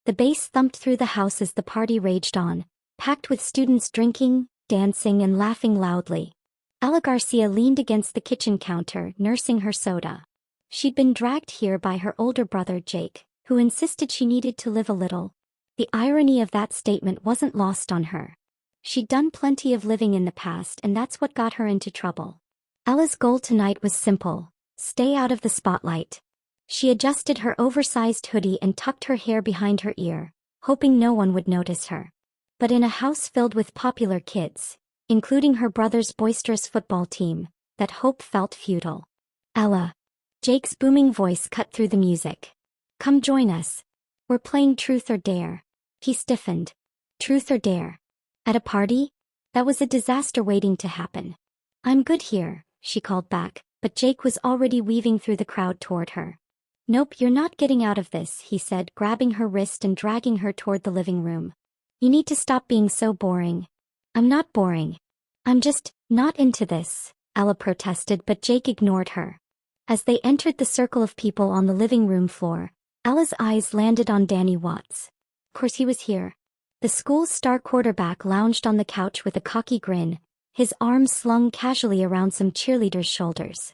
The bass thumped through the house as the party raged on, packed with students drinking, dancing and laughing loudly. Ella Garcia leaned against the kitchen counter, nursing her soda. She'd been dragged here by her older brother Jake, who insisted she needed to live a little. The irony of that statement wasn't lost on her. She'd done plenty of living in the past, and that's what got her into trouble. Ella's goal tonight was simple: stay out of the spotlight. She adjusted her oversized hoodie and tucked her hair behind her ear, hoping no one would notice her. But in a house filled with popular kids, including her brother's boisterous football team, that hope felt futile. Ella. Jake's booming voice cut through the music. Come join us. We're playing Truth or Dare. He stiffened. Truth or Dare? At a party? That was a disaster waiting to happen. I'm good here, she called back, but Jake was already weaving through the crowd toward her. Nope, you're not getting out of this, he said, grabbing her wrist and dragging her toward the living room. You need to stop being so boring. I'm not boring. I'm just not into this, Ella protested, but Jake ignored her. As they entered the circle of people on the living room floor, Ella's eyes landed on Danny Watts. Of course he was here. The school's star quarterback lounged on the couch with a cocky grin, his arms slung casually around some cheerleaders' shoulders.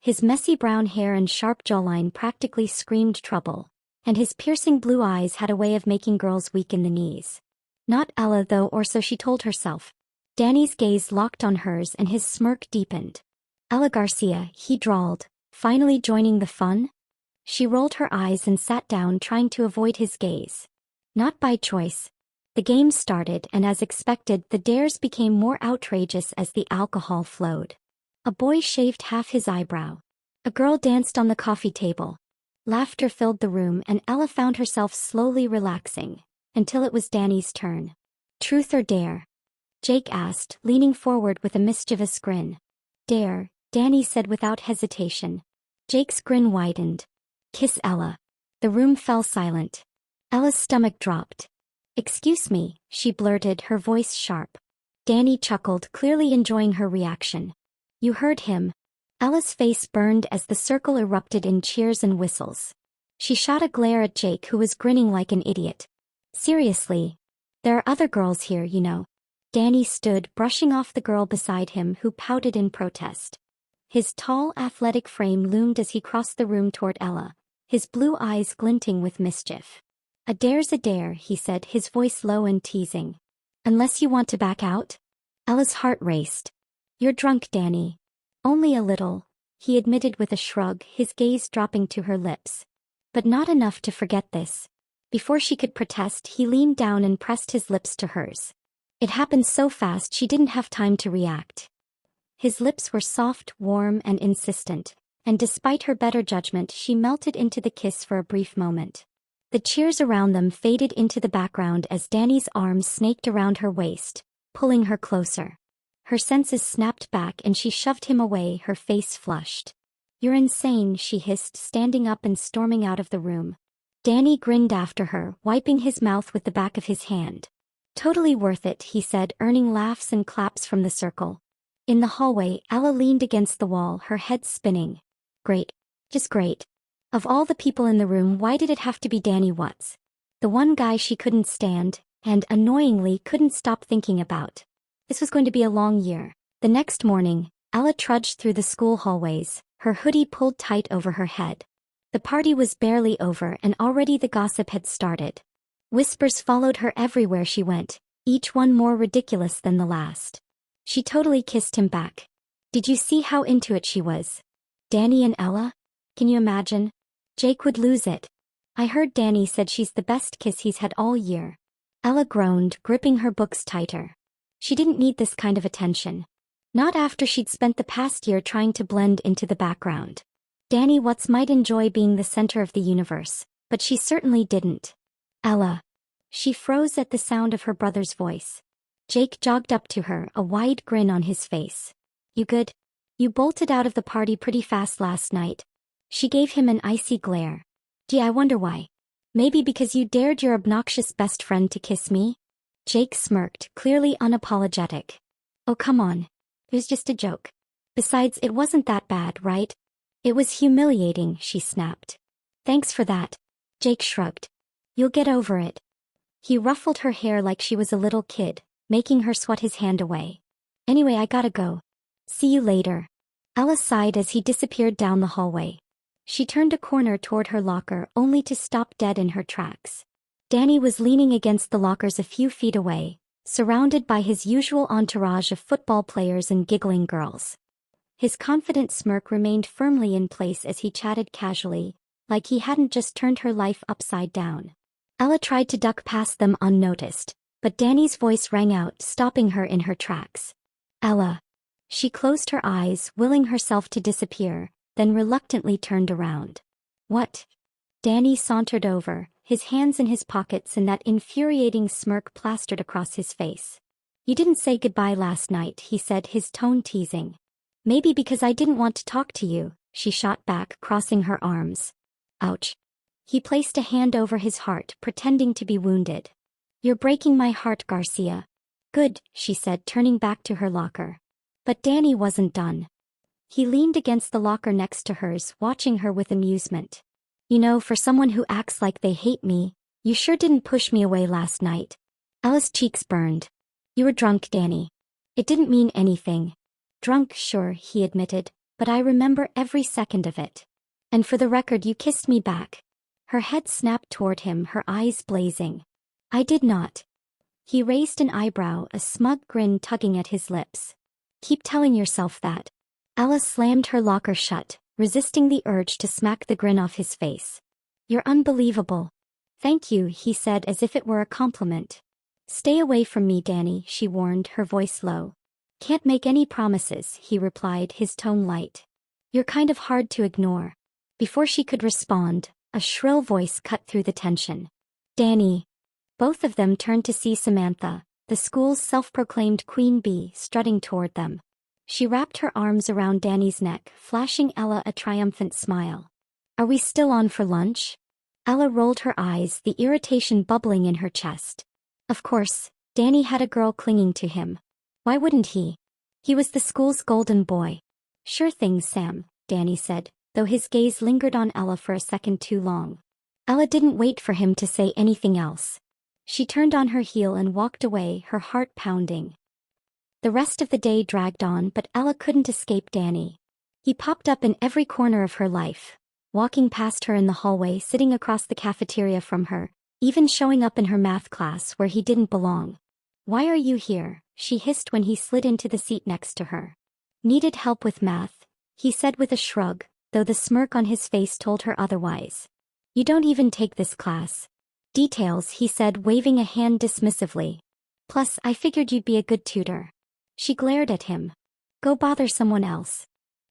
His messy brown hair and sharp jawline practically screamed trouble, and his piercing blue eyes had a way of making girls weak in the knees. Not Ella though, or so she told herself. Danny's gaze locked on hers and his smirk deepened. Ella Garcia, he drawled, finally joining the fun? She rolled her eyes and sat down, trying to avoid his gaze. Not by choice. The game started, and as expected, the dares became more outrageous as the alcohol flowed. A boy shaved half his eyebrow. A girl danced on the coffee table. Laughter filled the room, and Ella found herself slowly relaxing, until it was Danny's turn. Truth or Dare? Jake asked, leaning forward with a mischievous grin. Dare, Danny said without hesitation. Jake's grin widened. Kiss Ella. The room fell silent. Ella's stomach dropped. Excuse me, she blurted, her voice sharp. Danny chuckled, clearly enjoying her reaction. You heard him. Ella's face burned as the circle erupted in cheers and whistles. She shot a glare at Jake, who was grinning like an idiot. Seriously. There are other girls here, you know. Danny stood, brushing off the girl beside him, who pouted in protest. His tall, athletic frame loomed as he crossed the room toward Ella, his blue eyes glinting with mischief. A dare's a dare, he said, his voice low and teasing. Unless you want to back out? Ella's heart raced. You're drunk, Danny. Only a little, he admitted with a shrug, his gaze dropping to her lips. But not enough to forget this. Before she could protest, he leaned down and pressed his lips to hers. It happened so fast she didn't have time to react. His lips were soft, warm, and insistent, and despite her better judgment, she melted into the kiss for a brief moment. The cheers around them faded into the background as Danny's arms snaked around her waist, pulling her closer. Her senses snapped back and she shoved him away, her face flushed. You're insane, she hissed, standing up and storming out of the room. Danny grinned after her, wiping his mouth with the back of his hand. Totally worth it, he said, earning laughs and claps from the circle. In the hallway, Ella leaned against the wall, her head spinning. Great. Just great. Of all the people in the room, why did it have to be Danny Watts? The one guy she couldn't stand, and annoyingly couldn't stop thinking about. This was going to be a long year. The next morning, Ella trudged through the school hallways, her hoodie pulled tight over her head. The party was barely over and already the gossip had started. Whispers followed her everywhere she went, each one more ridiculous than the last. She totally kissed him back. Did you see how into it she was? Danny and Ella? Can you imagine? Jake would lose it. I heard Danny said she's the best kiss he's had all year. Ella groaned, gripping her books tighter. She didn't need this kind of attention. Not after she'd spent the past year trying to blend into the background. Danny Watts might enjoy being the center of the universe, but she certainly didn't. Ella. She froze at the sound of her brother's voice. Jake jogged up to her, a wide grin on his face. You good? You bolted out of the party pretty fast last night. She gave him an icy glare. Gee, I wonder why. Maybe because you dared your obnoxious best friend to kiss me? Jake smirked, clearly unapologetic. Oh, come on. It was just a joke. Besides, it wasn't that bad, right? It was humiliating, she snapped. Thanks for that. Jake shrugged. You'll get over it. He ruffled her hair like she was a little kid, making her swat his hand away. Anyway, I gotta go. See you later. Ella sighed as he disappeared down the hallway. She turned a corner toward her locker only to stop dead in her tracks. Danny was leaning against the lockers a few feet away, surrounded by his usual entourage of football players and giggling girls. His confident smirk remained firmly in place as he chatted casually, like he hadn't just turned her life upside down. Ella tried to duck past them unnoticed, but Danny's voice rang out, stopping her in her tracks. Ella. She closed her eyes, willing herself to disappear, then reluctantly turned around. What? Danny sauntered over, his hands in his pockets and that infuriating smirk plastered across his face. You didn't say goodbye last night, he said, his tone teasing. Maybe because I didn't want to talk to you, she shot back, crossing her arms. Ouch. He placed a hand over his heart, pretending to be wounded. You're breaking my heart, Garcia. Good, she said, turning back to her locker. But Danny wasn't done. He leaned against the locker next to hers, watching her with amusement. You know, for someone who acts like they hate me, you sure didn't push me away last night. Ella's cheeks burned. You were drunk, Danny. It didn't mean anything. Drunk, sure, he admitted, but I remember every second of it. And for the record, you kissed me back. Her head snapped toward him, her eyes blazing. I did not. He raised an eyebrow, a smug grin tugging at his lips. Keep telling yourself that. Ella slammed her locker shut, resisting the urge to smack the grin off his face. You're unbelievable. Thank you, he said as if it were a compliment. Stay away from me, Danny, she warned, her voice low. Can't make any promises, he replied, his tone light. You're kind of hard to ignore. Before she could respond, a shrill voice cut through the tension. Danny. Both of them turned to see Samantha, the school's self-proclaimed queen bee, strutting toward them. She wrapped her arms around Danny's neck, flashing Ella a triumphant smile. Are we still on for lunch? Ella rolled her eyes, the irritation bubbling in her chest. Of course, Danny had a girl clinging to him. Why wouldn't he? He was the school's golden boy. Sure thing, Sam, Danny said, though his gaze lingered on Ella for a second too long. Ella didn't wait for him to say anything else. She turned on her heel and walked away, her heart pounding. The rest of the day dragged on, but Ella couldn't escape Danny. He popped up in every corner of her life, walking past her in the hallway, sitting across the cafeteria from her, even showing up in her math class where he didn't belong. Why are you here? She hissed when he slid into the seat next to her. Needed help with math, he said with a shrug, though the smirk on his face told her otherwise. You don't even take this class. Details, he said, waving a hand dismissively. Plus, I figured you'd be a good tutor. She glared at him. Go bother someone else.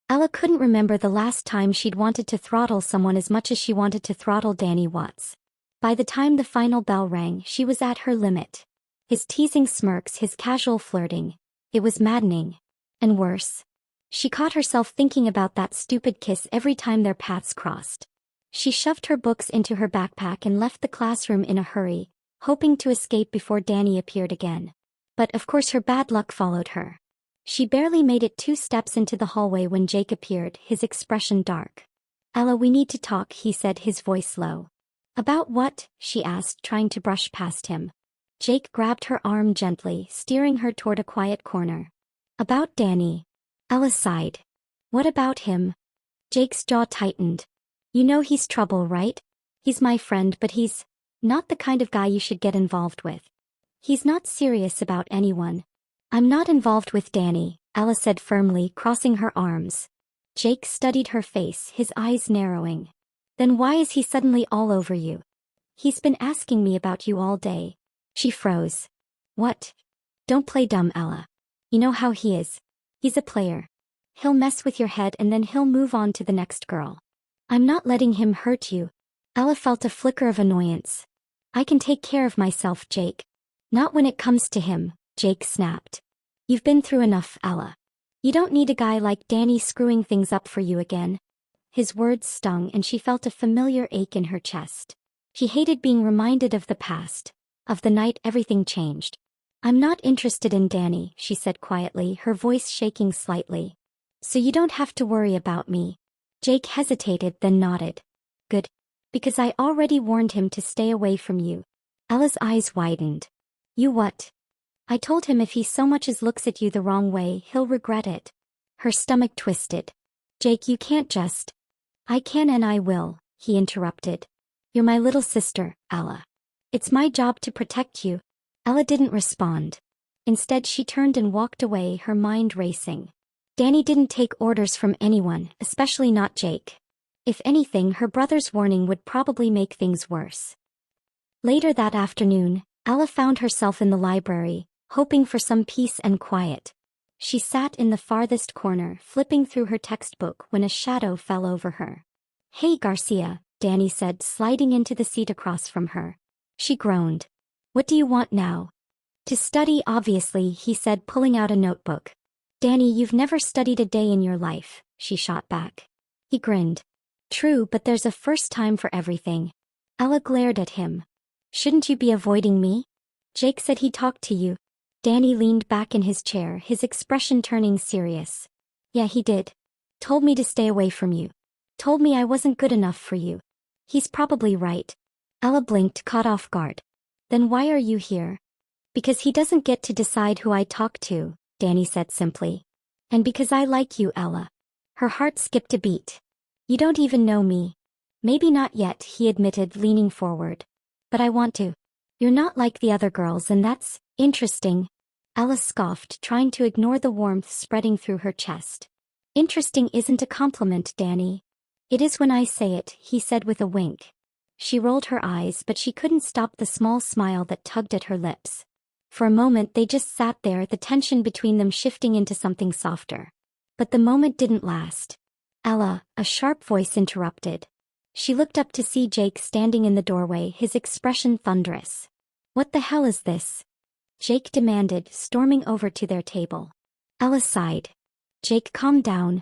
Ella couldn't remember the last time she'd wanted to throttle someone as much as she wanted to throttle Danny Watts. By the time the final bell rang, she was at her limit. His teasing smirks, his casual flirting. It was maddening. And worse. She caught herself thinking about that stupid kiss every time their paths crossed. She shoved her books into her backpack and left the classroom in a hurry, hoping to escape before Danny appeared again. But of course her bad luck followed her. She barely made it 2 steps into the hallway when Jake appeared, his expression dark. Ella, we need to talk, he said, his voice low. About what? She asked, trying to brush past him. Jake grabbed her arm gently, steering her toward a quiet corner. About Danny. Ella sighed. What about him? Jake's jaw tightened. You know he's trouble, right? He's my friend, but he's not the kind of guy you should get involved with. He's not serious about anyone. I'm not involved with Danny, Ella said firmly, crossing her arms. Jake studied her face, his eyes narrowing. Then why is he suddenly all over you? He's been asking me about you all day. She froze. What? Don't play dumb, Ella. You know how he is. He's a player. He'll mess with your head and then he'll move on to the next girl. I'm not letting him hurt you. Ella felt a flicker of annoyance. I can take care of myself, Jake. Not when it comes to him, Jake snapped. You've been through enough, Ella. You don't need a guy like Danny screwing things up for you again. His words stung and she felt a familiar ache in her chest. She hated being reminded of the past, of the night everything changed. I'm not interested in Danny, she said quietly, her voice shaking slightly. So you don't have to worry about me. Jake hesitated, then nodded. Good. Because I already warned him to stay away from you. Ella's eyes widened. You what? I told him if he so much as looks at you the wrong way, he'll regret it. Her stomach twisted. Jake, you can't just. I can and I will, he interrupted. You're my little sister, Ella. It's my job to protect you. Ella didn't respond. Instead, she turned and walked away, her mind racing. Danny didn't take orders from anyone, especially not Jake. If anything, her brother's warning would probably make things worse. Later that afternoon, Ella found herself in the library, hoping for some peace and quiet. She sat in the farthest corner, flipping through her textbook when a shadow fell over her. Hey, Garcia, Danny said, sliding into the seat across from her. She groaned. What do you want now? To study, obviously, he said, pulling out a notebook. Danny, you've never studied a day in your life, she shot back. He grinned. True, but there's a first time for everything. Ella glared at him. Shouldn't you be avoiding me? Jake said he talked to you. Danny leaned back in his chair, his expression turning serious. Yeah, he did. Told me to stay away from you. Told me I wasn't good enough for you. He's probably right. Ella blinked, caught off guard. Then why are you here? Because he doesn't get to decide who I talk to, Danny said simply. And because I like you, Ella. Her heart skipped a beat. You don't even know me. Maybe not yet, he admitted, leaning forward. But I want to. You're not like the other girls, and that's interesting. Ella scoffed, trying to ignore the warmth spreading through her chest. Interesting isn't a compliment, Danny. It is when I say it, he said with a wink. She rolled her eyes, but she couldn't stop the small smile that tugged at her lips. For a moment they just sat there, the tension between them shifting into something softer. But the moment didn't last. Ella, a sharp voice interrupted. She looked up to see Jake standing in the doorway, his expression thunderous. What the hell is this? Jake demanded, storming over to their table. Ella sighed. Jake, calm down.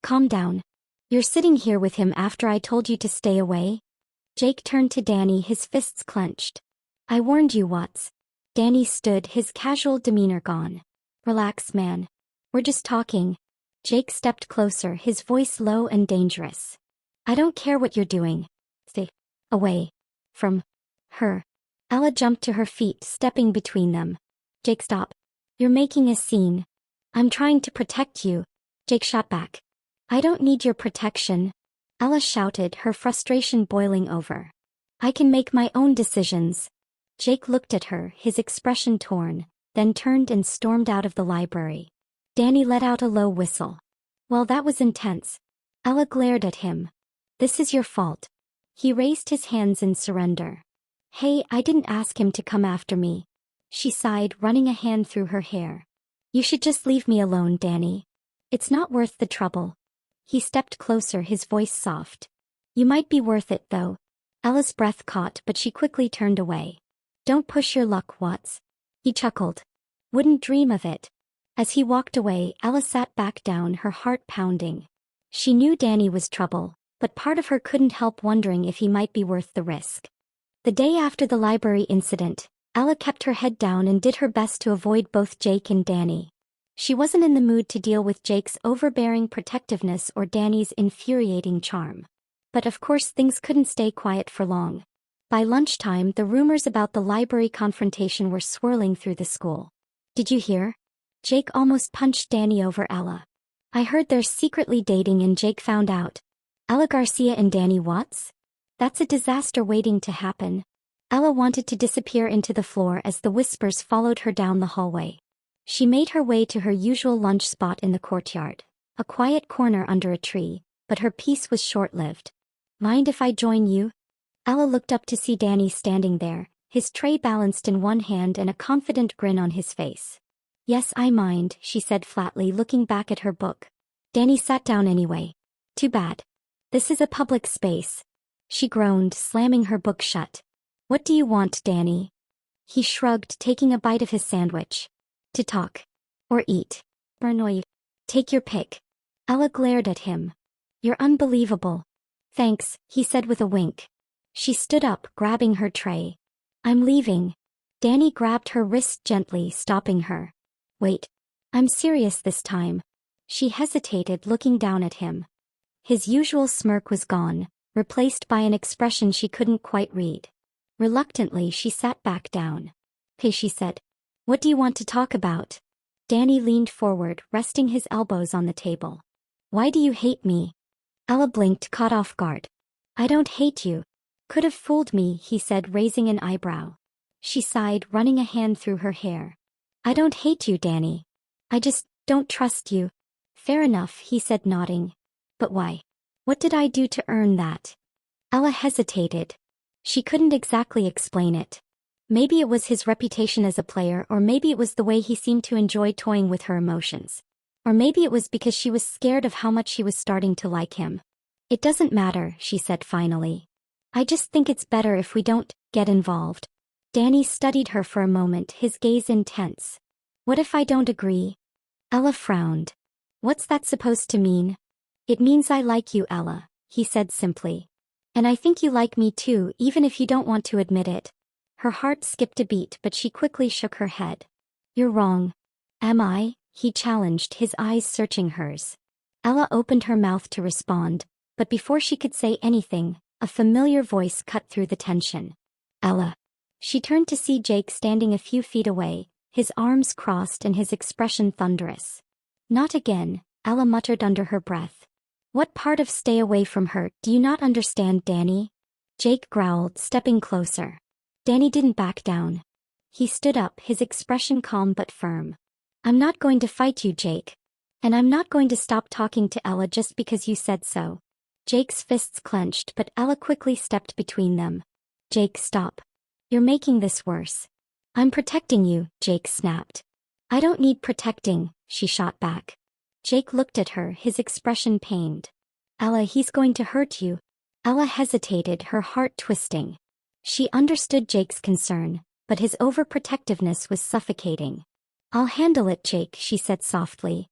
Calm down. You're sitting here with him after I told you to stay away? Jake turned to Danny, his fists clenched. I warned you, Watts. Danny stood, his casual demeanor gone. Relax, man. We're just talking. Jake stepped closer, his voice low and dangerous. I don't care what you're doing. Stay away from her. Ella jumped to her feet, stepping between them. Jake, stop. You're making a scene. I'm trying to protect you. Jake shot back. I don't need your protection. Ella shouted, her frustration boiling over. I can make my own decisions. Jake looked at her, his expression torn, then turned and stormed out of the library. Danny let out a low whistle. Well, that was intense. Ella glared at him. This is your fault. He raised his hands in surrender. Hey, I didn't ask him to come after me. She sighed, running a hand through her hair. You should just leave me alone, Danny. It's not worth the trouble. He stepped closer, his voice soft. You might be worth it, though. Ella's breath caught, but she quickly turned away. Don't push your luck, Watts. He chuckled. Wouldn't dream of it. As he walked away, Ella sat back down, her heart pounding. She knew Danny was trouble, but part of her couldn't help wondering if he might be worth the risk. The day after the library incident, Ella kept her head down and did her best to avoid both Jake and Danny. She wasn't in the mood to deal with Jake's overbearing protectiveness or Danny's infuriating charm. But of course things couldn't stay quiet for long. By lunchtime, the rumors about the library confrontation were swirling through the school. Did you hear? Jake almost punched Danny over Ella. I heard they're secretly dating and Jake found out. Ella Garcia and Danny Watts? That's a disaster waiting to happen. Ella wanted to disappear into the floor as the whispers followed her down the hallway. She made her way to her usual lunch spot in the courtyard, a quiet corner under a tree, but her peace was short-lived. Mind if I join you? Ella looked up to see Danny standing there, his tray balanced in one hand and a confident grin on his face. Yes, I mind, she said flatly, looking back at her book. Danny sat down anyway. Too bad. This is a public space. She groaned, slamming her book shut. What do you want, Danny? He shrugged, taking a bite of his sandwich. To talk. Or eat. Or annoy you. Take your pick. Ella glared at him. You're unbelievable. Thanks, he said with a wink. She stood up, grabbing her tray. I'm leaving. Danny grabbed her wrist gently, stopping her. Wait. I'm serious this time. She hesitated, looking down at him. His usual smirk was gone, replaced by an expression she couldn't quite read. Reluctantly, she sat back down. "Hey," she said. "What do you want to talk about?" Danny leaned forward, resting his elbows on the table. "Why do you hate me?" Ella blinked, caught off guard. "I don't hate you." "Could have fooled me," he said, raising an eyebrow. She sighed, running a hand through her hair. "I don't hate you, Danny. I just don't trust you." "Fair enough," he said, nodding. "But why? What did I do to earn that?" Ella hesitated. She couldn't exactly explain it. Maybe it was his reputation as a player, or maybe it was the way he seemed to enjoy toying with her emotions. Or maybe it was because she was scared of how much she was starting to like him. "It doesn't matter," she said finally. "I just think it's better if we don't get involved." Danny studied her for a moment, his gaze intense. "What if I don't agree?" Ella frowned. "What's that supposed to mean?" "It means I like you, Ella," he said simply. "And I think you like me too, even if you don't want to admit it." Her heart skipped a beat, but she quickly shook her head. "You're wrong." "Am I?" he challenged, his eyes searching hers. Ella opened her mouth to respond, but before she could say anything, a familiar voice cut through the tension. "Ella." She turned to see Jake standing a few feet away, his arms crossed and his expression thunderous. "Not again," Ella muttered under her breath. "What part of stay away from her do you not understand, Danny?" Jake growled, stepping closer. Danny didn't back down. He stood up, his expression calm but firm. "I'm not going to fight you, Jake. And I'm not going to stop talking to Ella just because you said so." Jake's fists clenched, but Ella quickly stepped between them. "Jake, stop. You're making this worse." "I'm protecting you," Jake snapped. "I don't need protecting," she shot back. Jake looked at her, his expression pained. "Ella, he's going to hurt you." Ella hesitated, her heart twisting. She understood Jake's concern, but his overprotectiveness was suffocating. "I'll handle it, Jake," she said softly.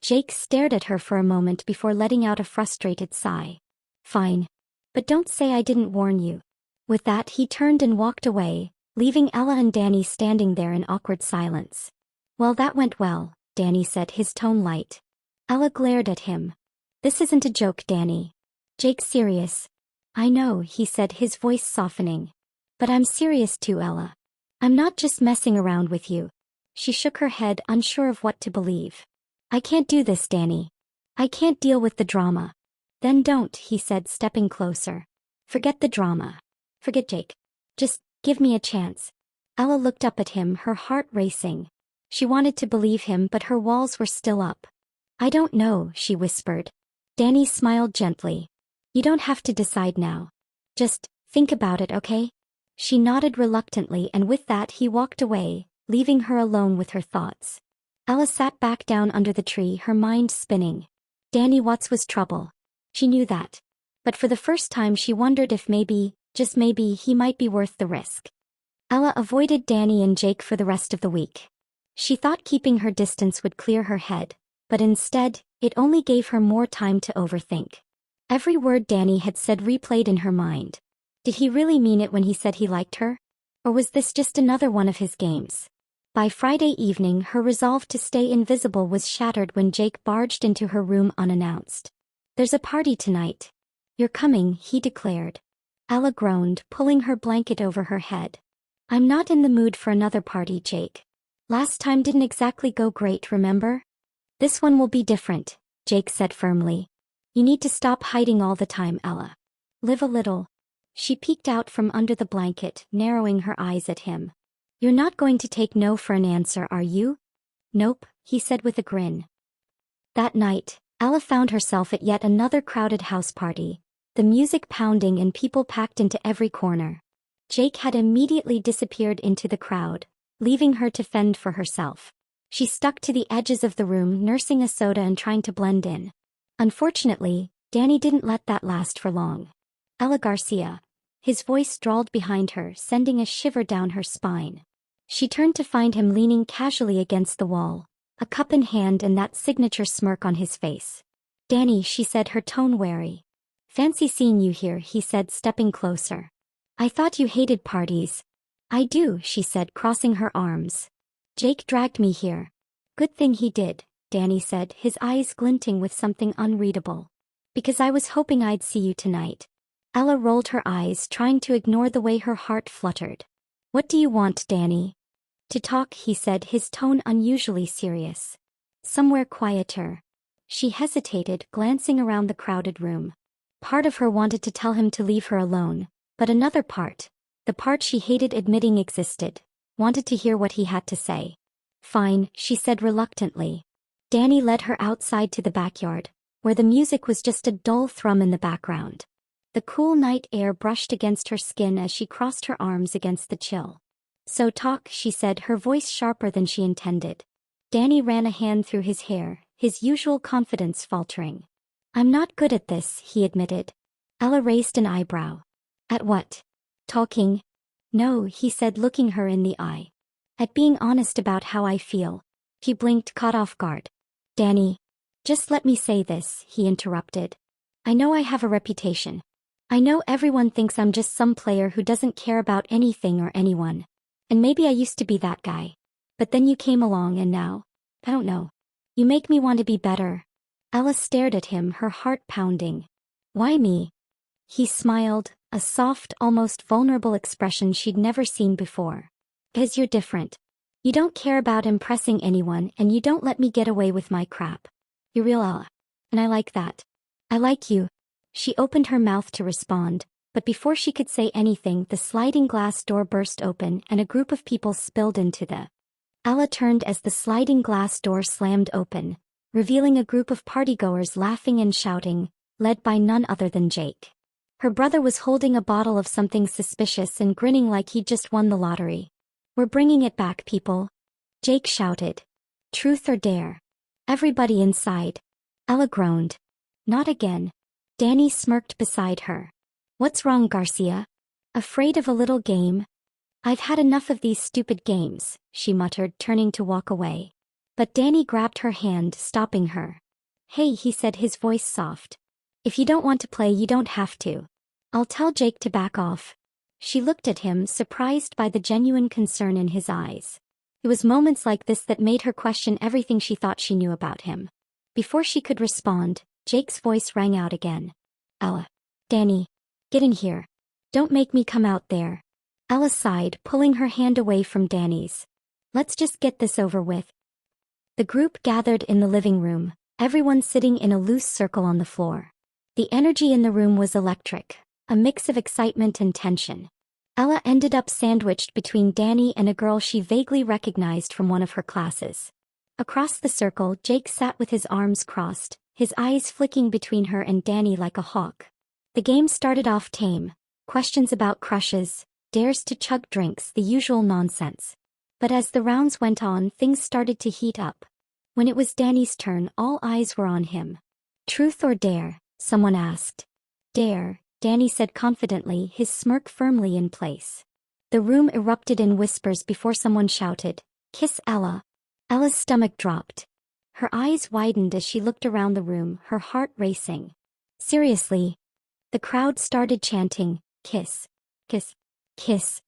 Jake stared at her for a moment before letting out a frustrated sigh. "Fine. But don't say I didn't warn you." With that, he turned and walked away, leaving Ella and Danny standing there in awkward silence. "Well, that went well," Danny said, his tone light. Ella glared at him. "This isn't a joke, Danny." "Jake's serious." "I know," he said, his voice softening. "But I'm serious too, Ella. I'm not just messing around with you." She shook her head, unsure of what to believe. "I can't do this, Danny. I can't deal with the drama." "Then don't," he said, stepping closer. "Forget the drama. Forget Jake. Just give me a chance." Ella looked up at him, her heart racing. She wanted to believe him, but her walls were still up. "I don't know," she whispered. Danny smiled gently. "You don't have to decide now. Just think about it, okay?" She nodded reluctantly, and with that he walked away, leaving her alone with her thoughts. Ella sat back down under the tree, her mind spinning. Danny Watts was trouble. She knew that. But for the first time she wondered if maybe, just maybe, he might be worth the risk. Ella avoided Danny and Jake for the rest of the week. She thought keeping her distance would clear her head, but instead, it only gave her more time to overthink. Every word Danny had said replayed in her mind. Did he really mean it when he said he liked her? Or was this just another one of his games? By Friday evening, her resolve to stay invisible was shattered when Jake barged into her room unannounced. "There's a party tonight. You're coming," he declared. Ella groaned, pulling her blanket over her head. "I'm not in the mood for another party, Jake. Last time didn't exactly go great, remember?" "This one will be different," Jake said firmly. "You need to stop hiding all the time, Ella. Live a little." She peeked out from under the blanket, narrowing her eyes at him. "You're not going to take no for an answer, are you?" "Nope," he said with a grin. That night, Ella found herself at yet another crowded house party, the music pounding and people packed into every corner. Jake had immediately disappeared into the crowd, leaving her to fend for herself. She stuck to the edges of the room, nursing a soda and trying to blend in. Unfortunately, Danny didn't let that last for long. "Ella Garcia." His voice drawled behind her, sending a shiver down her spine. She turned to find him leaning casually against the wall, a cup in hand and that signature smirk on his face. "Danny," she said, her tone wary. "Fancy seeing you here," he said, stepping closer. "I thought you hated parties." "I do," she said, crossing her arms. "Jake dragged me here." "Good thing he did," Danny said, his eyes glinting with something unreadable. "Because I was hoping I'd see you tonight." Ella rolled her eyes, trying to ignore the way her heart fluttered. What do you want, Danny? To talk, he said, his tone unusually serious. Somewhere quieter. She hesitated, glancing around the crowded room. Part of her wanted to tell him to leave her alone, but another part, the part she hated admitting existed, wanted to hear what he had to say. Fine, she said reluctantly. Danny led her outside to the backyard, where the music was just a dull thrum in the background. The cool night air brushed against her skin as she crossed her arms against the chill. So talk, she said, her voice sharper than she intended. Danny ran a hand through his hair, his usual confidence faltering. I'm not good at this, he admitted. Ella raised an eyebrow. At what? Talking? No, he said, looking her in the eye. At being honest about how I feel. She blinked, caught off guard. Danny. Just let me say this, he interrupted. I know I have a reputation. I know everyone thinks I'm just some player who doesn't care about anything or anyone. And maybe I used to be that guy. But then you came along and now, I don't know. You make me want to be better. Ella stared at him, her heart pounding. Why me? He smiled, a soft, almost vulnerable expression she'd never seen before. 'Cause you're different. You don't care about impressing anyone and you don't let me get away with my crap. You're real, Ella. And I like that. I like you. She opened her mouth to respond, but before she could say anything, the sliding glass door burst open and a group of people spilled into the. Ella turned as the sliding glass door slammed open, revealing a group of partygoers laughing and shouting, led by none other than Jake. Her brother was holding a bottle of something suspicious and grinning like he'd just won the lottery. We're bringing it back, people. Jake shouted. Truth or dare? Everybody inside. Ella groaned. Not again. Danny smirked beside her. What's wrong, Garcia? Afraid of a little game? I've had enough of these stupid games, she muttered, turning to walk away. But Danny grabbed her hand, stopping her. Hey, he said, his voice soft. If you don't want to play, you don't have to. I'll tell Jake to back off. She looked at him, surprised by the genuine concern in his eyes. It was moments like this that made her question everything she thought she knew about him. Before she could respond, Jake's voice rang out again. Ella. Danny. Get in here. Don't make me come out there. Ella sighed, pulling her hand away from Danny's. Let's just get this over with. The group gathered in the living room, everyone sitting in a loose circle on the floor. The energy in the room was electric, a mix of excitement and tension. Ella ended up sandwiched between Danny and a girl she vaguely recognized from one of her classes. Across the circle, Jake sat with his arms crossed, his eyes flicking between her and Danny like a hawk. The game started off tame. Questions about crushes, dares to chug drinks, the usual nonsense. But as the rounds went on, things started to heat up. When it was Danny's turn, all eyes were on him. Truth or dare? Someone asked. Dare, Danny said confidently, his smirk firmly in place. The room erupted in whispers before someone shouted, Kiss Ella. Ella's stomach dropped. Her eyes widened as she looked around the room, her heart racing. Seriously? The crowd started chanting, Kiss. Kiss. Kiss.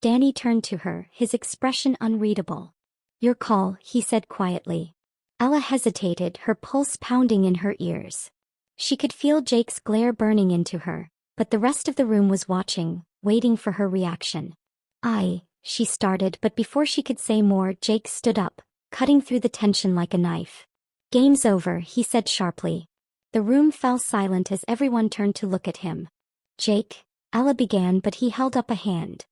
Danny turned to her, his expression unreadable. Your call, he said quietly. Ella hesitated, her pulse pounding in her ears. She could feel Jake's glare burning into her, but the rest of the room was watching, waiting for her reaction. She started, but before she could say more, Jake stood up, cutting through the tension like a knife. Game's over, he said sharply. The room fell silent as everyone turned to look at him. Jake, Ella began, but he held up a hand.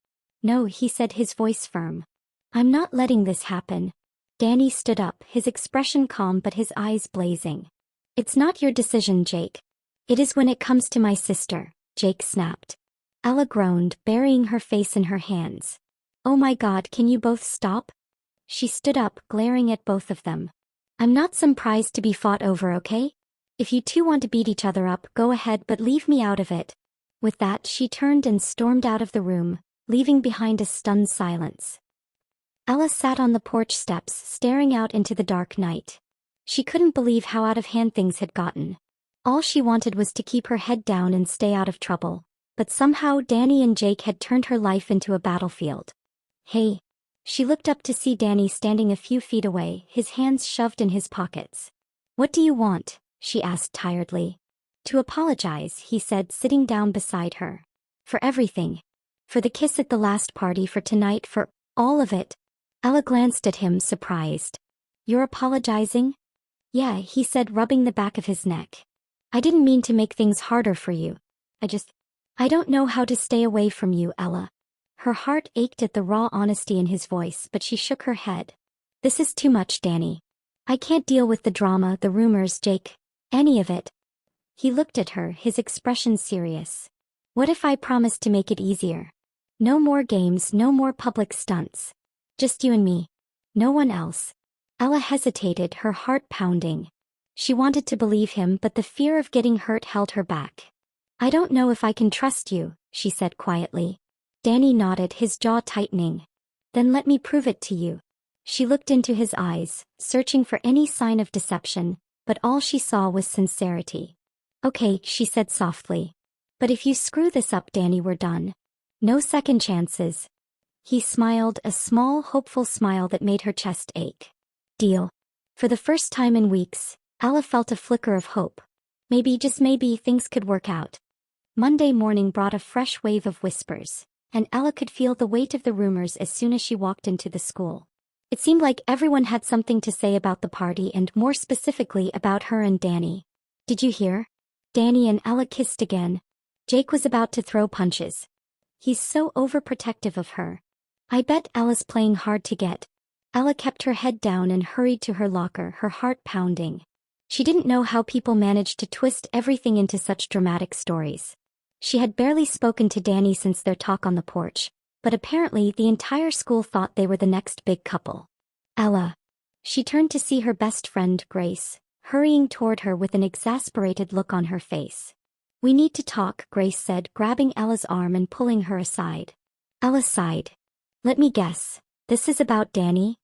No, he said, his voice firm. I'm not letting this happen. Danny stood up, his expression calm but his eyes blazing. It's not your decision, Jake. It is when it comes to my sister, Jake snapped. Ella groaned, burying her face in her hands. Oh my God, can you both stop? She stood up, glaring at both of them. I'm not some prize to be fought over, okay? If you two want to beat each other up, go ahead, but leave me out of it. With that, she turned and stormed out of the room, leaving behind a stunned silence. Ella sat on the porch steps, staring out into the dark night. She couldn't believe how out of hand things had gotten. All she wanted was to keep her head down and stay out of trouble, but somehow Danny and Jake had turned her life into a battlefield. Hey. She looked up to see Danny standing a few feet away, his hands shoved in his pockets. What do you want? She asked tiredly. To apologize, he said, sitting down beside her. For everything. For the kiss at the last party, for tonight, for all of it. Ella glanced at him, surprised. You're apologizing? Yeah, he said, rubbing the back of his neck. I didn't mean to make things harder for you. I don't know how to stay away from you, Ella. Her heart ached at the raw honesty in his voice, but she shook her head. This is too much, Danny. I can't deal with the drama, the rumors, Jake. Any of it. He looked at her, his expression serious. What if I promised to make it easier? No more games, no more public stunts. Just you and me. No one else. Ella hesitated, her heart pounding. She wanted to believe him, but the fear of getting hurt held her back. I don't know if I can trust you, she said quietly. Danny nodded, his jaw tightening. Then let me prove it to you. She looked into his eyes, searching for any sign of deception, but all she saw was sincerity. Okay, she said softly. But if you screw this up, Danny, we're done. No second chances. He smiled, a small, hopeful smile that made her chest ache. Deal. For the first time in weeks, Ella felt a flicker of hope. Maybe, just maybe, things could work out. Monday morning brought a fresh wave of whispers, and Ella could feel the weight of the rumors as soon as she walked into the school. It seemed like everyone had something to say about the party and more specifically about her and Danny. Did you hear? Danny and Ella kissed again. Jake was about to throw punches. He's so overprotective of her. I bet Ella's playing hard to get. Ella kept her head down and hurried to her locker, her heart pounding. She didn't know how people managed to twist everything into such dramatic stories. She had barely spoken to Danny since their talk on the porch, but apparently the entire school thought they were the next big couple. Ella. She turned to see her best friend, Grace, hurrying toward her with an exasperated look on her face. We need to talk, Grace said, grabbing Ella's arm and pulling her aside. Ella sighed. Let me guess. This is about Danny?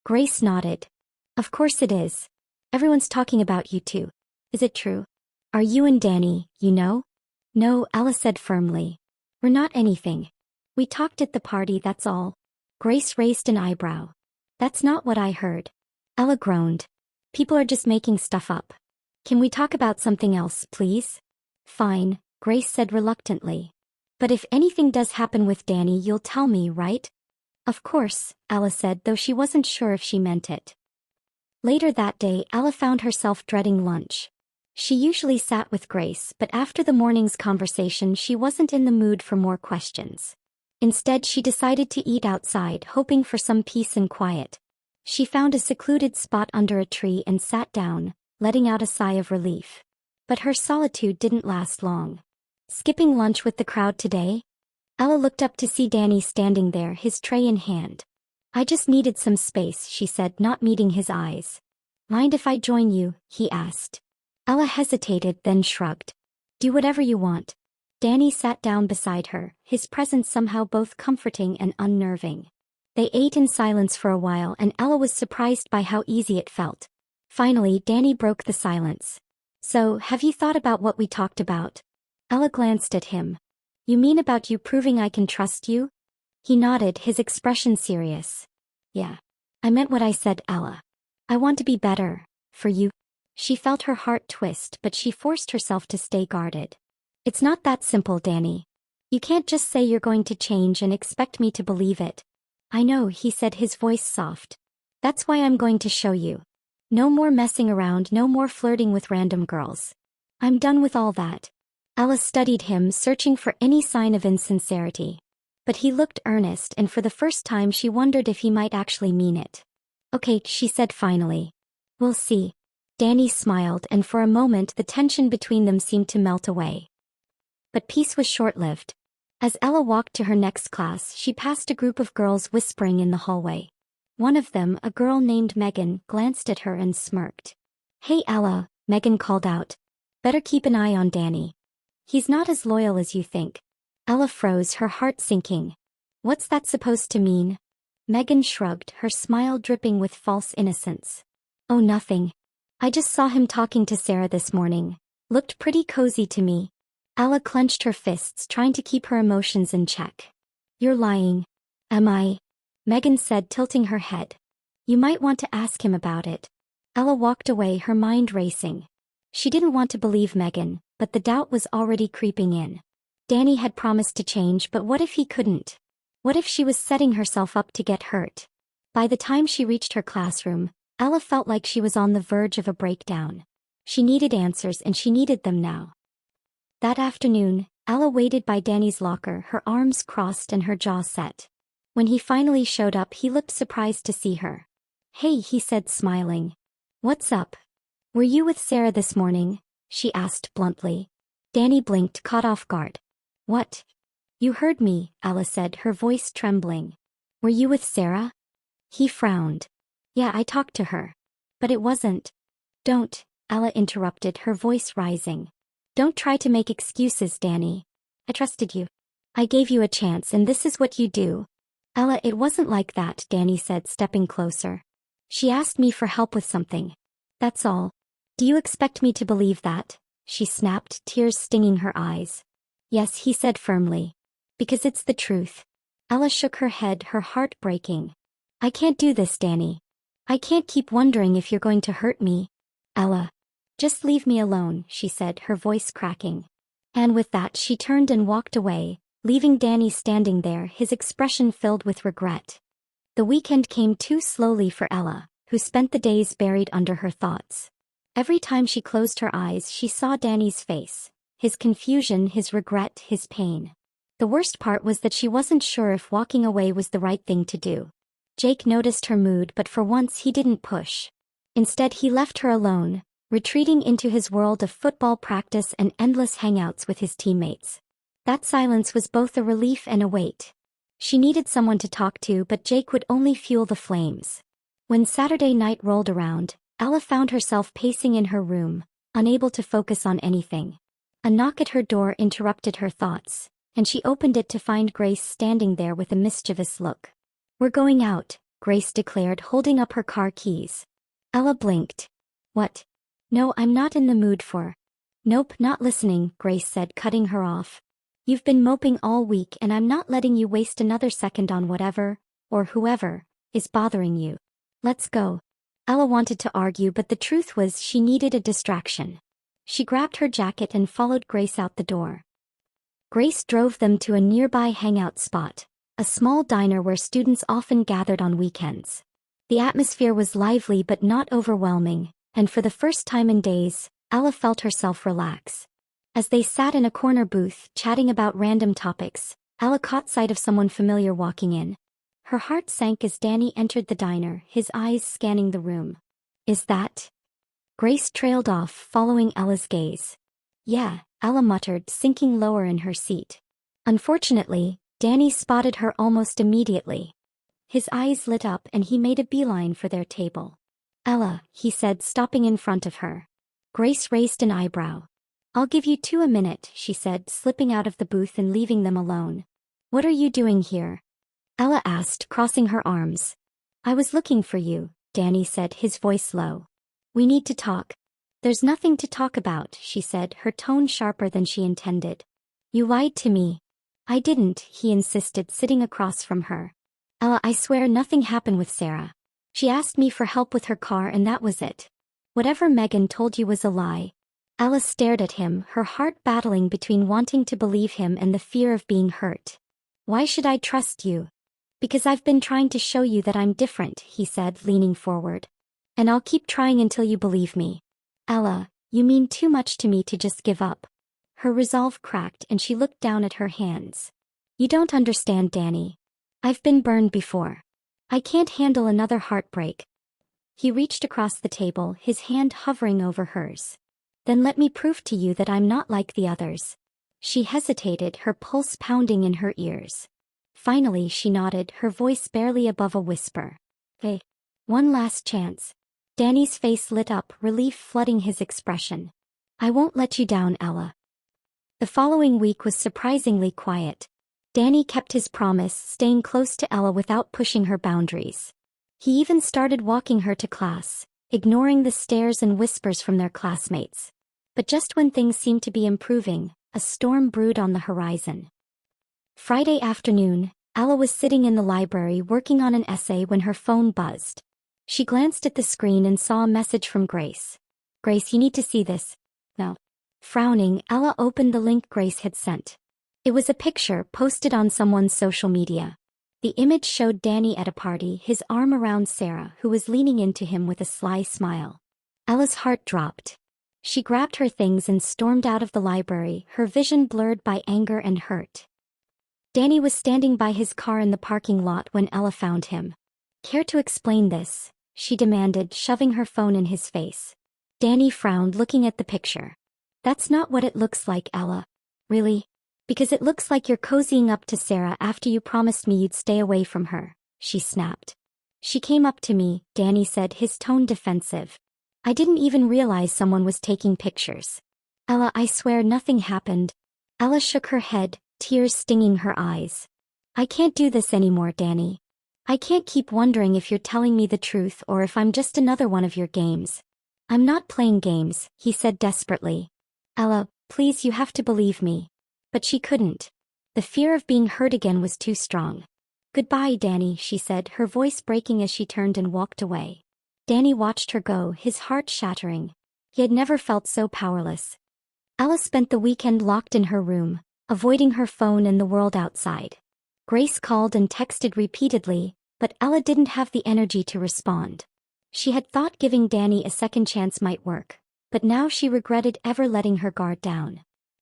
Grace nodded. Of course it is. Everyone's talking about you too. Is it true? Are you and Danny, you know? No, Ella said firmly. We're not anything. We talked at the party, that's all. Grace raised an eyebrow. That's not what I heard. Ella groaned. People are just making stuff up. Can we talk about something else, please? Fine, Grace said reluctantly. But if anything does happen with Danny, you'll tell me, right? Of course, Ella said, though she wasn't sure if she meant it. Later that day, Ella found herself dreading lunch. She usually sat with Grace, but after the morning's conversation she wasn't in the mood for more questions. Instead, she decided to eat outside, hoping for some peace and quiet. She found a secluded spot under a tree and sat down, letting out a sigh of relief. But her solitude didn't last long. Skipping lunch with the crowd today? Ella looked up to see Danny standing there, his tray in hand. I just needed some space, she said, not meeting his eyes. Mind if I join you? He asked. Ella hesitated, then shrugged. Do whatever you want. Danny sat down beside her, his presence somehow both comforting and unnerving. They ate in silence for a while and Ella was surprised by how easy it felt. Finally, Danny broke the silence. So, have you thought about what we talked about? Ella glanced at him. You mean about you proving I can trust you? He nodded, his expression serious. Yeah. I meant what I said, Ella. I want to be better. For you. She felt her heart twist, but she forced herself to stay guarded. It's not that simple, Danny. You can't just say you're going to change and expect me to believe it. I know, he said, his voice soft. That's why I'm going to show you. No more messing around, no more flirting with random girls. I'm done with all that. Ella studied him, searching for any sign of insincerity. But he looked earnest, and for the first time she wondered if he might actually mean it. Okay, she said finally. We'll see. Danny smiled, and for a moment the tension between them seemed to melt away. But peace was short-lived. As Ella walked to her next class, she passed a group of girls whispering in the hallway. One of them, a girl named Megan, glanced at her and smirked. Hey Ella, Megan called out. Better keep an eye on Danny. He's not as loyal as you think. Ella froze, her heart sinking. What's that supposed to mean? Megan shrugged, her smile dripping with false innocence. Oh, nothing. I just saw him talking to Sarah this morning. Looked pretty cozy to me. Ella clenched her fists, trying to keep her emotions in check. You're lying. Am I? Megan said, tilting her head. You might want to ask him about it. Ella walked away, her mind racing. She didn't want to believe Megan, but the doubt was already creeping in. Danny had promised to change, but what if he couldn't? What if she was setting herself up to get hurt? By the time she reached her classroom, Ella felt like she was on the verge of a breakdown. She needed answers, and she needed them now. That afternoon, Ella waited by Danny's locker, her arms crossed and her jaw set. When he finally showed up, he looked surprised to see her. "Hey," he said, smiling. "What's up? Were you with Sarah this morning?" she asked bluntly. Danny blinked, caught off guard. "What? You heard me," Ella said, her voice trembling. "Were you with Sarah?" He frowned. "Yeah, I talked to her. But it wasn't." "Don't," Ella interrupted, her voice rising. "Don't try to make excuses, Danny. I trusted you. I gave you a chance, and this is what you do." "Ella, it wasn't like that," Danny said, stepping closer. "She asked me for help with something. That's all. Do you expect me to believe that?" she snapped, tears stinging her eyes. "Yes," he said firmly. "Because it's the truth." Ella shook her head, her heart breaking. "I can't do this, Danny. I can't keep wondering if you're going to hurt me." "Ella, just leave me alone," she said, her voice cracking. And with that she turned and walked away, leaving Danny standing there, his expression filled with regret. The weekend came too slowly for Ella, who spent the days buried under her thoughts. Every time she closed her eyes, she saw Danny's face, his confusion, his regret, his pain. The worst part was that she wasn't sure if walking away was the right thing to do. Jake noticed her mood, but for once he didn't push. Instead, he left her alone, retreating into his world of football practice and endless hangouts with his teammates. That silence was both a relief and a weight. She needed someone to talk to, but Jake would only fuel the flames. When Saturday night rolled around, Ella found herself pacing in her room, unable to focus on anything. A knock at her door interrupted her thoughts, and she opened it to find Grace standing there with a mischievous look. "We're going out," Grace declared, holding up her car keys. Ella blinked. "What?" "No, I'm not in the mood for." "Nope, not listening," Grace said, cutting her off. "You've been moping all week, and I'm not letting you waste another second on whatever, or whoever, is bothering you. Let's go." Ella wanted to argue, but the truth was she needed a distraction. She grabbed her jacket and followed Grace out the door. Grace drove them to a nearby hangout spot, a small diner where students often gathered on weekends. The atmosphere was lively but not overwhelming, and for the first time in days, Ella felt herself relax. As they sat in a corner booth, chatting about random topics, Ella caught sight of someone familiar walking in. Her heart sank as Danny entered the diner, his eyes scanning the room. "Is that?" Grace trailed off, following Ella's gaze. "Yeah," Ella muttered, sinking lower in her seat. Unfortunately, Danny spotted her almost immediately. His eyes lit up and he made a beeline for their table. "Ella," he said, stopping in front of her. Grace raised an eyebrow. "I'll give you 2 a minute," she said, slipping out of the booth and leaving them alone. "What are you doing here?" Ella asked, crossing her arms. "I was looking for you," Danny said, his voice low. "We need to talk." "There's nothing to talk about," she said, her tone sharper than she intended. "You lied to me." "I didn't," he insisted, sitting across from her. "Ella, I swear nothing happened with Sarah. She asked me for help with her car and that was it. Whatever Megan told you was a lie." Ella stared at him, her heart battling between wanting to believe him and the fear of being hurt. "Why should I trust you?" "Because I've been trying to show you that I'm different," he said, leaning forward. "And I'll keep trying until you believe me." "Ella, you mean too much to me to just give up." Her resolve cracked and she looked down at her hands. "You don't understand, Danny. I've been burned before. I can't handle another heartbreak." He reached across the table, his hand hovering over hers. "Then let me prove to you that I'm not like the others." She hesitated, her pulse pounding in her ears. Finally she nodded, her voice barely above a whisper. "Hey, one last chance." Danny's face lit up, relief flooding his expression. "I won't let you down, Ella." The following week was surprisingly quiet. Danny kept his promise, staying close to Ella without pushing her boundaries. He even started walking her to class, ignoring the stares and whispers from their classmates. But just when things seemed to be improving, a storm brewed on the horizon. Friday afternoon, Ella was sitting in the library working on an essay when her phone buzzed. She glanced at the screen and saw a message from Grace. "Grace, you need to see this." "No." Frowning, Ella opened the link Grace had sent. It was a picture posted on someone's social media. The image showed Danny at a party, his arm around Sarah, who was leaning into him with a sly smile. Ella's heart dropped. She grabbed her things and stormed out of the library, her vision blurred by anger and hurt. Danny was standing by his car in the parking lot when Ella found him. "Care to explain this?" she demanded, shoving her phone in his face. Danny frowned, looking at the picture. "That's not what it looks like, Ella." "Really?" "Because it looks like you're cozying up to Sarah after you promised me you'd stay away from her," she snapped. "She came up to me," Danny said, his tone defensive. "I didn't even realize someone was taking pictures." "Ella, I swear nothing happened." Ella shook her head, tears stinging her eyes. "I can't do this anymore, Danny. I can't keep wondering if you're telling me the truth or if I'm just another one of your games." "I'm not playing games," he said desperately. "Ella, please, you have to believe me." But she couldn't. The fear of being hurt again was too strong. "Goodbye, Danny," she said, her voice breaking as she turned and walked away. Danny watched her go, his heart shattering. He had never felt so powerless. Ella spent the weekend locked in her room, avoiding her phone and the world outside. Grace called and texted repeatedly, but Ella didn't have the energy to respond. She had thought giving Danny a second chance might work, but now she regretted ever letting her guard down.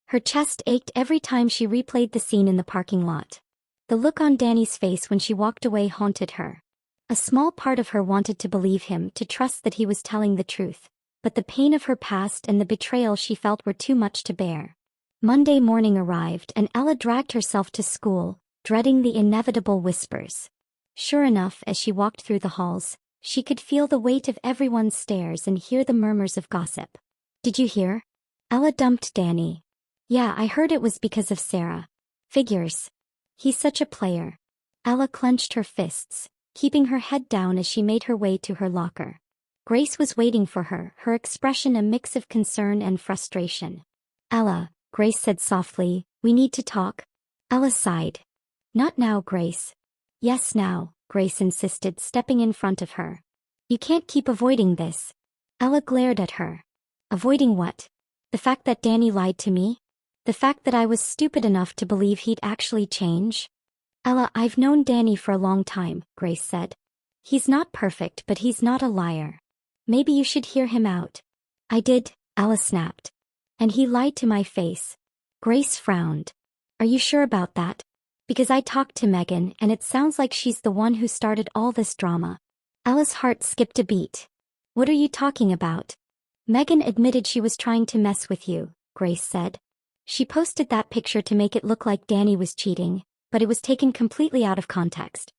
Her chest ached every time she replayed the scene in the parking lot. The look on Danny's face when she walked away haunted her. A small part of her wanted to believe him, to trust that he was telling the truth, but the pain of her past and the betrayal she felt were too much to bear. Monday morning arrived and Ella dragged herself to school, dreading the inevitable whispers. Sure enough, as she walked through the halls, she could feel the weight of everyone's stares and hear the murmurs of gossip. "Did you hear? Ella dumped Danny." "Yeah, I heard it was because of Sarah." "Figures. He's such a player." Ella clenched her fists, keeping her head down as she made her way to her locker. Grace was waiting for her, her expression a mix of concern and frustration. "Ella," Grace said softly, "we need to talk." Ella sighed. "Not now, Grace." "Yes, now," Grace insisted, stepping in front of her. "You can't keep avoiding this." Ella glared at her. "Avoiding what? The fact that Danny lied to me? The fact that I was stupid enough to believe he'd actually change?" "Ella, I've known Danny for a long time," Grace said. "He's not perfect, but he's not a liar. Maybe you should hear him out." "I did," Ella snapped. "And he lied to my face." Grace frowned. "Are you sure about that?" "Because I talked to Megan and it sounds like she's the one who started all this drama." Ella's heart skipped a beat. "What are you talking about?" "Megan admitted she was trying to mess with you," Grace said. "She posted that picture to make it look like Danny was cheating, but it was taken completely out of context.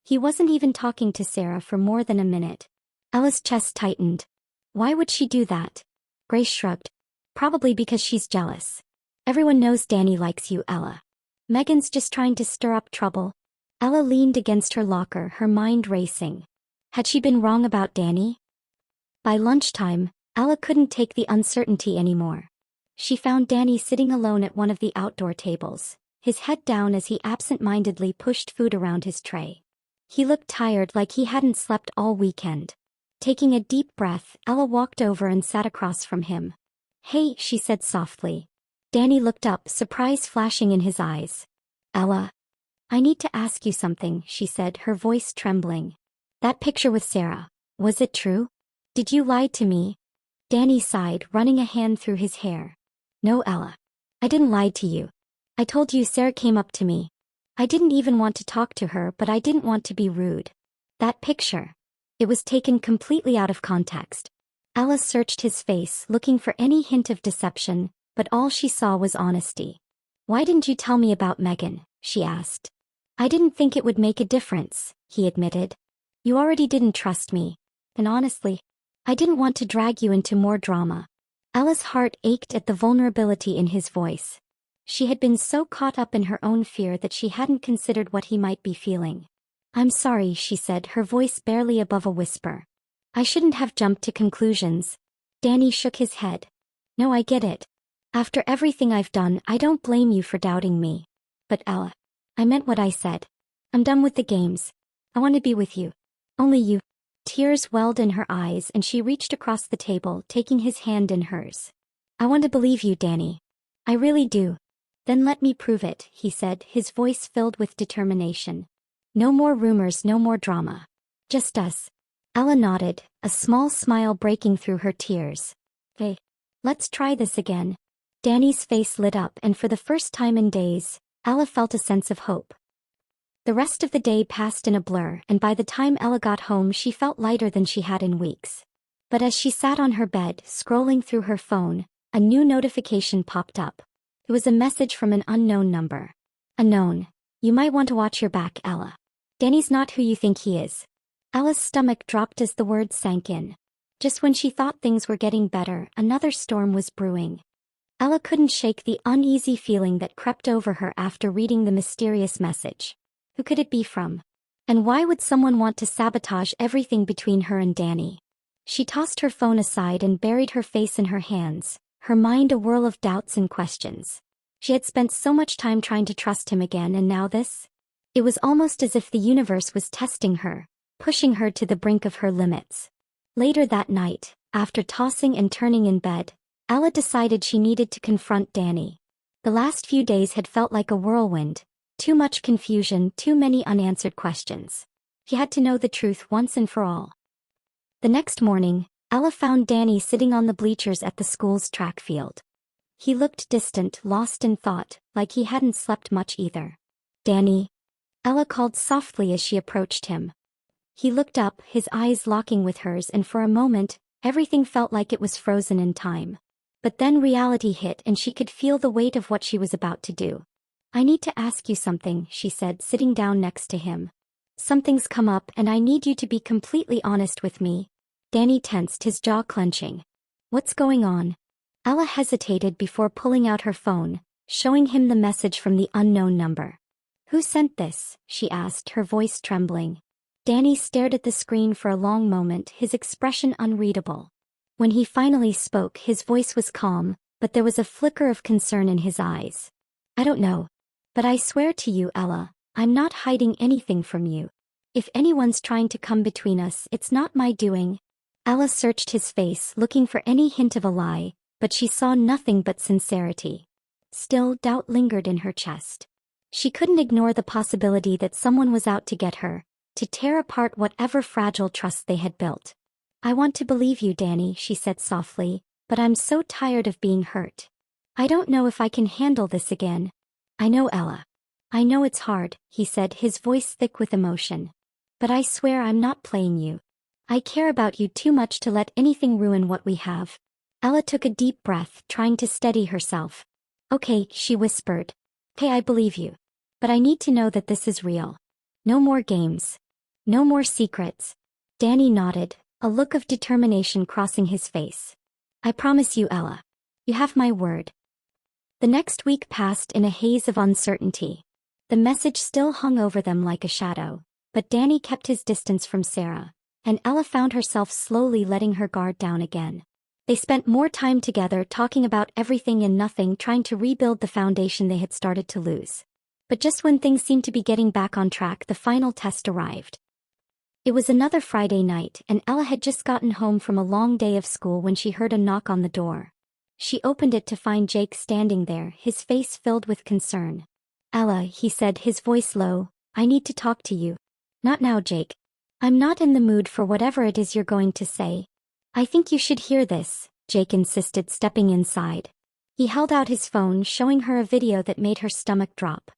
He wasn't even talking to Sarah for more than a minute." Ella's chest tightened. "Why would she do that?" Grace shrugged. "Probably because she's jealous. Everyone knows Danny likes you, Ella. Megan's just trying to stir up trouble." Ella leaned against her locker, her mind racing. Had she been wrong about Danny? By lunchtime, Ella couldn't take the uncertainty anymore. She found Danny sitting alone at one of the outdoor tables, his head down as he absent-mindedly pushed food around his tray. He looked tired, like he hadn't slept all weekend. Taking a deep breath, Ella walked over and sat across from him. "Hey," she said softly. Danny looked up, surprise flashing in his eyes. "Ella, I need to ask you something," she said, her voice trembling. "That picture with Sarah, was it true? Did you lie to me?" Danny sighed, running a hand through his hair. "No, Ella. I didn't lie to you. I told you Sarah came up to me. I didn't even want to talk to her, but I didn't want to be rude. That picture. It was taken completely out of context." Ella searched his face, looking for any hint of deception, but all she saw was honesty. "Why didn't you tell me about Megan?" she asked. "I didn't think it would make a difference," he admitted. "You already didn't trust me. And honestly, I didn't want to drag you into more drama." Ella's heart ached at the vulnerability in his voice. She had been so caught up in her own fear that she hadn't considered what he might be feeling. "I'm sorry," she said, her voice barely above a whisper. "I shouldn't have jumped to conclusions." Danny shook his head. "No, I get it. After everything I've done, I don't blame you for doubting me. But Ella, I meant what I said. I'm done with the games. I want to be with you. Only you." Tears welled in her eyes and she reached across the table, taking his hand in hers. I want to believe you, Danny. I really do. Then let me prove it, he said, his voice filled with determination. No more rumors, no more drama. Just us. Ella nodded, a small smile breaking through her tears. Hey, let's try this again. Danny's face lit up, and for the first time in days, Ella felt a sense of hope. The rest of the day passed in a blur, and by the time Ella got home she felt lighter than she had in weeks. But as she sat on her bed, scrolling through her phone, a new notification popped up. It was a message from an unknown number. Unknown. You might want to watch your back, Ella. Danny's not who you think he is. Ella's stomach dropped as the words sank in. Just when she thought things were getting better, another storm was brewing. Ella couldn't shake the uneasy feeling that crept over her after reading the mysterious message. Who could it be from? And why would someone want to sabotage everything between her and Danny? She tossed her phone aside and buried her face in her hands, her mind a whirl of doubts and questions. She had spent so much time trying to trust him again, and now this? It was almost as if the universe was testing her, pushing her to the brink of her limits. Later that night, after tossing and turning in bed, Ella decided she needed to confront Danny. The last few days had felt like a whirlwind. Too much confusion, too many unanswered questions. She had to know the truth once and for all. The next morning, Ella found Danny sitting on the bleachers at the school's track field. He looked distant, lost in thought, like he hadn't slept much either. Danny? Ella called softly as she approached him. He looked up, his eyes locking with hers, and for a moment, everything felt like it was frozen in time. But then reality hit and she could feel the weight of what she was about to do. I need to ask you something, she said, sitting down next to him. Something's come up and I need you to be completely honest with me. Danny tensed, his jaw clenching. What's going on? Ella hesitated before pulling out her phone, showing him the message from the unknown number. Who sent this? She asked, her voice trembling. Danny stared at the screen for a long moment, his expression unreadable. When he finally spoke, his voice was calm, but there was a flicker of concern in his eyes. I don't know. But I swear to you, Ella, I'm not hiding anything from you. If anyone's trying to come between us, it's not my doing. Ella searched his face, looking for any hint of a lie, but she saw nothing but sincerity. Still, doubt lingered in her chest. She couldn't ignore the possibility that someone was out to get her, to tear apart whatever fragile trust they had built. I want to believe you, Danny, she said softly, but I'm so tired of being hurt. I don't know if I can handle this again. I know, Ella. I know it's hard, he said, his voice thick with emotion. But I swear I'm not playing you. I care about you too much to let anything ruin what we have. Ella took a deep breath, trying to steady herself. Okay, she whispered. Hey, I believe you. But I need to know that this is real. No more games. No more secrets. Danny nodded, a look of determination crossing his face. I promise you, Ella. You have my word. The next week passed in a haze of uncertainty. The message still hung over them like a shadow, but Danny kept his distance from Sarah, and Ella found herself slowly letting her guard down again. They spent more time together talking about everything and nothing, trying to rebuild the foundation they had started to lose. But just when things seemed to be getting back on track, the final test arrived. It was another Friday night, and Ella had just gotten home from a long day of school when she heard a knock on the door. She opened it to find Jake standing there, his face filled with concern. Ella, he said, his voice low, I need to talk to you. Not now, Jake. I'm not in the mood for whatever it is you're going to say. I think you should hear this, Jake insisted, stepping inside. He held out his phone, showing her a video that made her stomach drop.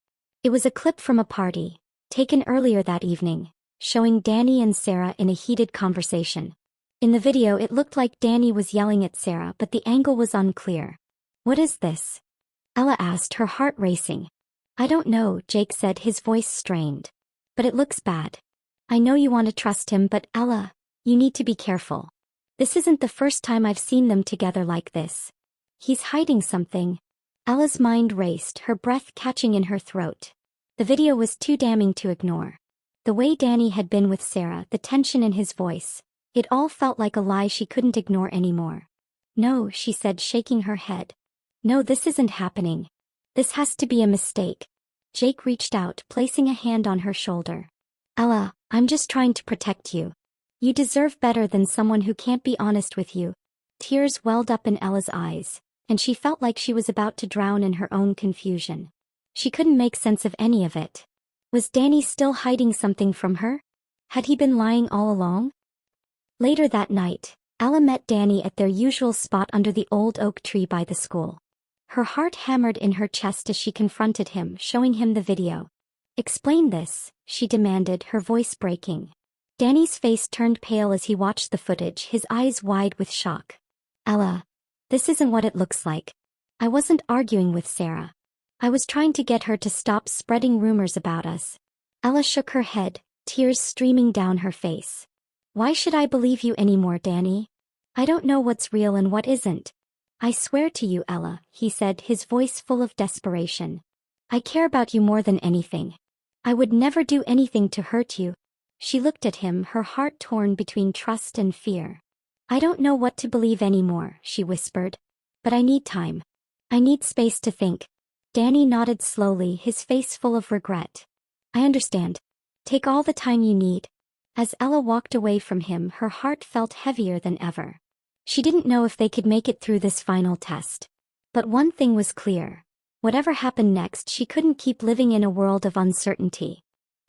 It was a clip from a party, taken earlier that evening, showing Danny and Sarah in a heated conversation. In the video it looked like Danny was yelling at Sarah, but the angle was unclear. What is this? Ella asked, her heart racing. I don't know, Jake said, his voice strained. But it looks bad. I know you want to trust him, but Ella, you need to be careful. This isn't the first time I've seen them together like this. He's hiding something. Ella's mind raced, her breath catching in her throat. The video was too damning to ignore. The way Danny had been with Sarah, the tension in his voice. It all felt like a lie she couldn't ignore anymore. No, she said, shaking her head. No, this isn't happening. This has to be a mistake. Jake reached out, placing a hand on her shoulder. Ella, I'm just trying to protect you. You deserve better than someone who can't be honest with you. Tears welled up in Ella's eyes, and she felt like she was about to drown in her own confusion. She couldn't make sense of any of it. Was Danny still hiding something from her? Had he been lying all along? Later that night, Ella met Danny at their usual spot under the old oak tree by the school. Her heart hammered in her chest as she confronted him, showing him the video. "Explain this," she demanded, her voice breaking. Danny's face turned pale as he watched the footage, his eyes wide with shock. "Ella, this isn't what it looks like. I wasn't arguing with Sarah. I was trying to get her to stop spreading rumors about us." Ella shook her head, tears streaming down her face. "Why should I believe you anymore, Danny? I don't know what's real and what isn't." "I swear to you, Ella," he said, his voice full of desperation. "I care about you more than anything. I would never do anything to hurt you." She looked at him, her heart torn between trust and fear. "I don't know what to believe anymore," she whispered. "But I need time. I need space to think." Danny nodded slowly, his face full of regret. "I understand. Take all the time you need." As Ella walked away from him, her heart felt heavier than ever. She didn't know if they could make it through this final test. But one thing was clear. Whatever happened next, she couldn't keep living in a world of uncertainty.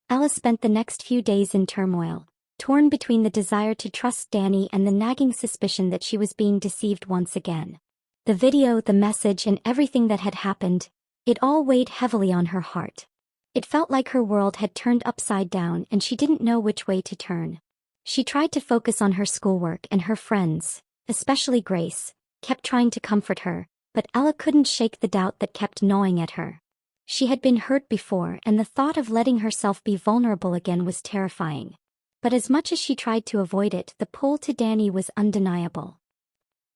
Ella spent the next few days in turmoil, torn between the desire to trust Danny and the nagging suspicion that she was being deceived once again. The video, the message, and everything that had happened, it all weighed heavily on her heart. It felt like her world had turned upside down and she didn't know which way to turn. She tried to focus on her schoolwork, and her friends, especially Grace, kept trying to comfort her, but Ella couldn't shake the doubt that kept gnawing at her. She had been hurt before, and the thought of letting herself be vulnerable again was terrifying. But as much as she tried to avoid it, the pull to Danny was undeniable.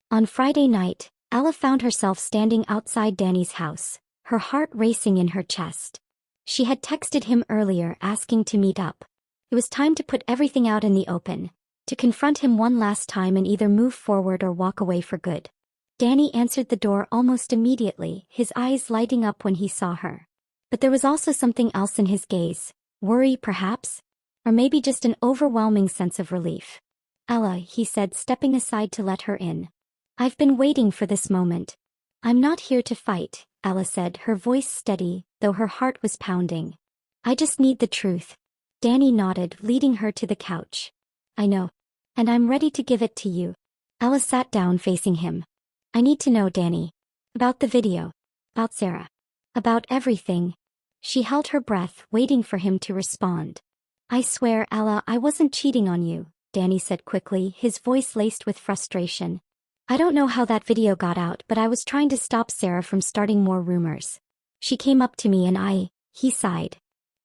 On Friday night, Ella found herself standing outside Danny's house, her heart racing in her chest. She had texted him earlier asking to meet up. It was time to put everything out in the open, to confront him one last time and either move forward or walk away for good. Danny answered the door almost immediately, his eyes lighting up when he saw her. But there was also something else in his gaze. Worry, perhaps? Or maybe just an overwhelming sense of relief. "Ella," he said, stepping aside to let her in. "I've been waiting for this moment." "I'm not here to fight," Ella said, her voice steady, though her heart was pounding. "I just need the truth." Danny nodded, leading her to the couch. "I know. And I'm ready to give it to you." Ella sat down facing him. "I need to know, Danny. About the video. About Sarah. About everything." She held her breath, waiting for him to respond. "I swear, Ella, I wasn't cheating on you," Danny said quickly, his voice laced with frustration. "I don't know how that video got out, but I was trying to stop Sarah from starting more rumors. She came up to me and he sighed.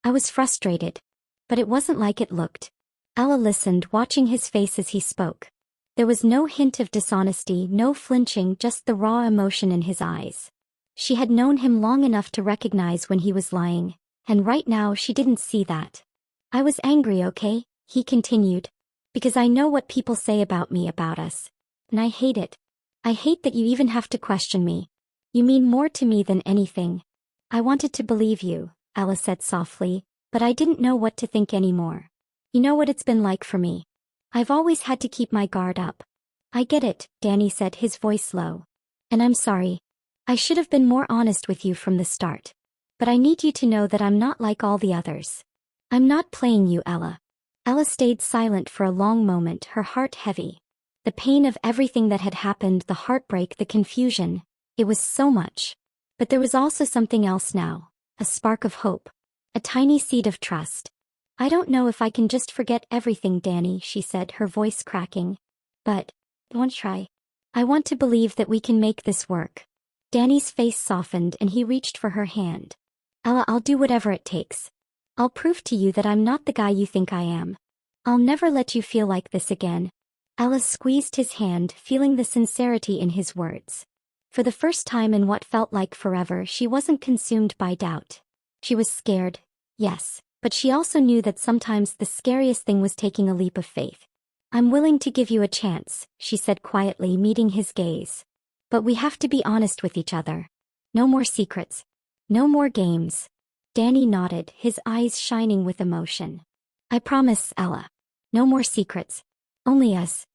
I was frustrated. But it wasn't like it looked." Ella listened, watching his face as he spoke. There was no hint of dishonesty, no flinching, just the raw emotion in his eyes. She had known him long enough to recognize when he was lying, and right now she didn't see that. "I was angry, okay?" he continued. "Because I know what people say about me, about us. And I hate it. I hate that you even have to question me. You mean more to me than anything." "I wanted to believe you," Ella said softly, "but I didn't know what to think anymore. You know what it's been like for me. I've always had to keep my guard up." "I get it," Danny said, his voice low. "And I'm sorry. I should have been more honest with you from the start. But I need you to know that I'm not like all the others. I'm not playing you, Ella." Ella stayed silent for a long moment, her heart heavy. The pain of everything that had happened, the heartbreak, the confusion. It was so much. But there was also something else now. A spark of hope. A tiny seed of trust. "I don't know if I can just forget everything, Danny," she said, her voice cracking. "But I want to try. I want to believe that we can make this work." Danny's face softened and he reached for her hand. "Ella, I'll do whatever it takes. I'll prove to you that I'm not the guy you think I am. I'll never let you feel like this again." Ella squeezed his hand, feeling the sincerity in his words. For the first time in what felt like forever, she wasn't consumed by doubt. She was scared, yes, but she also knew that sometimes the scariest thing was taking a leap of faith. "I'm willing to give you a chance," she said quietly, meeting his gaze. "But we have to be honest with each other. No more secrets. No more games." Danny nodded, his eyes shining with emotion. "I promise, Ella. No more secrets. Only us."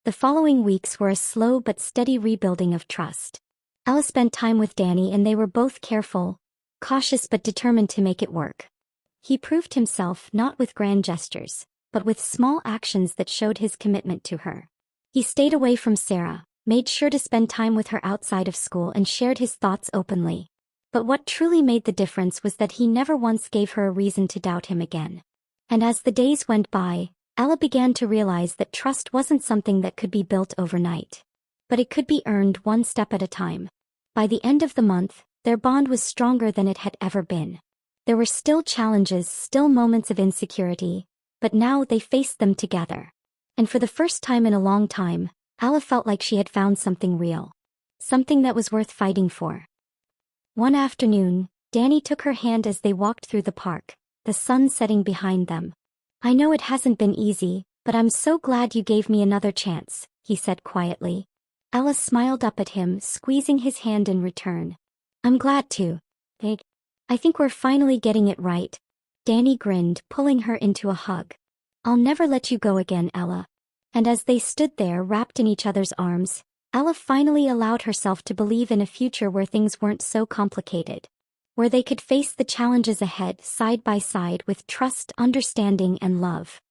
The following weeks were a slow but steady rebuilding of trust. Ella spent time with Danny and they were both careful, cautious but determined to make it work. He proved himself not with grand gestures, but with small actions that showed his commitment to her. He stayed away from Sarah, made sure to spend time with her outside of school and shared his thoughts openly. But what truly made the difference was that he never once gave her a reason to doubt him again. And as the days went by, Ella began to realize that trust wasn't something that could be built overnight. But it could be earned one step at a time. By the end of the month, their bond was stronger than it had ever been. There were still challenges, still moments of insecurity, but now they faced them together. And for the first time in a long time, Ella felt like she had found something real. Something that was worth fighting for. One afternoon, Danny took her hand as they walked through the park, the sun setting behind them. "I know it hasn't been easy, but I'm so glad you gave me another chance," he said quietly. Ella smiled up at him, squeezing his hand in return. "I'm glad too. I think we're finally getting it right." Danny grinned, pulling her into a hug. "I'll never let you go again, Ella." And as they stood there wrapped in each other's arms, Ella finally allowed herself to believe in a future where things weren't so complicated. Where they could face the challenges ahead side by side with trust, understanding, and love.